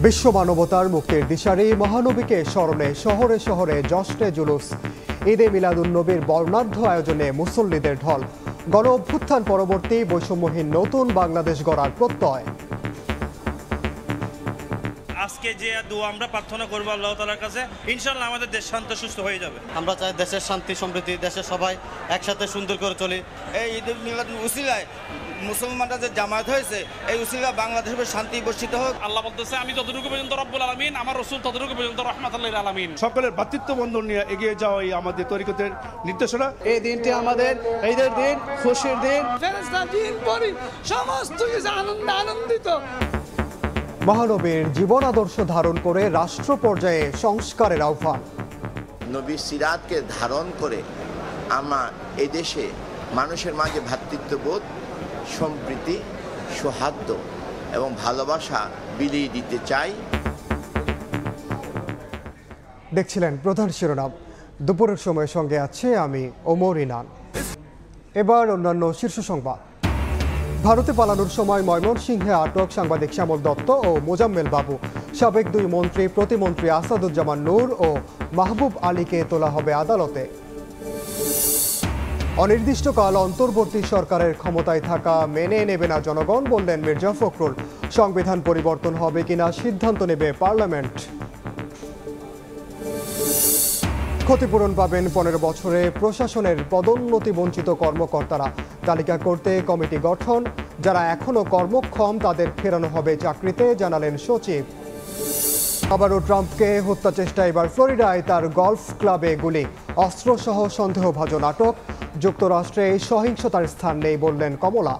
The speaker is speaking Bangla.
বিশ্ব মানবতার মুক্তির দিশারি মহানবীকে স্মরণে শহরে শহরে জশ্নে জুলুস। ঈদে মিলাদুন্নবীর বর্ণাঢ্য আয়োজনে মুসল্লিদের ঢল। গণ অভ্যুত্থান পরবর্তী বৈষম্যহীন নতুন বাংলাদেশ গড়ার প্রত্যয়। আজকে যে দোয়া আমরা প্রার্থনা করবো আল্লাহ তাআলার কাছে, ইনশাআল্লাহ আমাদের দেশ শান্ত সুস্থ হয়ে যাবে। আমরা চাই দেশের শান্তি সমৃদ্ধি, দেশের সবাই একসাথে সুন্দর করে চলি। এই ঈদ মিলাদ উসিলায় মুসলমানরা যে জামায়াত হয়েছে, এই উসিলা বাংলাদেশের শান্তি বর্ষিত হোক। আল্লাহ বলতেছে, আমি যতটুকু পর্যন্ত রব্বুল আলামিন, আমার রাসূল ততটুকু পর্যন্ত রাহমাতুল লিল আলামিন। সকলের ভ্রাতৃত্ব বন্ধন নিয়ে এগিয়ে যাওয়াই আমাদের তরিকতের নির্দেশনা। এই দিনটি আমাদের ঈদের দিন, খুশির দিন। সমস্ত কিছু আনন্দিত। মহানবীর জীবন আদর্শ ধারণ করে রাষ্ট্র পর্যায়ে সংস্কারের আহ্বান। নবীর সিরাতকে ধারণ করে আমরা এই দেশে মানুষের মাঝে ভ্রাতৃত্ববোধ, সম্প্রীতি, সৌহার্দ্য এবং ভালোবাসা বিলিয়ে দিতে চাই। দেখছিলেন প্রধান শিরোনাম। দুপুরের সময় সঙ্গে আছে আমি ওমর ইনান। এবার অন্যান্য শীর্ষ সংবাদ। ভারতে পালানোর সময় ময়মনসিংহে আটক সাংবাদিক শ্যামল দত্ত ও মোজাম্মেল বাবু। সাবেক দুই মন্ত্রী প্রতিমন্ত্রী আসাদুজ্জামান নূর ও মাহবুব আলীকে তোলা হবে আদালতে। অনির্দিষ্টকাল অন্তর্বর্তী সরকারের ক্ষমতায় থাকা মেনে নেবে না জনগণ, বললেন মির্জা ফখরুল। সংবিধান পরিবর্তন হবে কিনা সিদ্ধান্ত নেবে পার্লামেন্ট। ক্ষতিপূরণ পাবেন 15 বছরে প্রশাসনের পদোন্নতি বঞ্চিত কর্মকর্তারা। তালিকা করতে কমিটি গঠন। যারা এখনো কর্মক্ষম তাদের ফেরানো হবে চাকরিতে, জানালেন সচিব। আবারও ট্রাম্পকে হত্যা চেষ্টা, এবার ফ্লোরিডায় তার গলফ ক্লাবে গুলি। অস্ত্রসহ সন্দেহভাজন আটক। যুক্তরাষ্ট্রে এই সহিংসতার স্থান নেই, বললেন কমলা।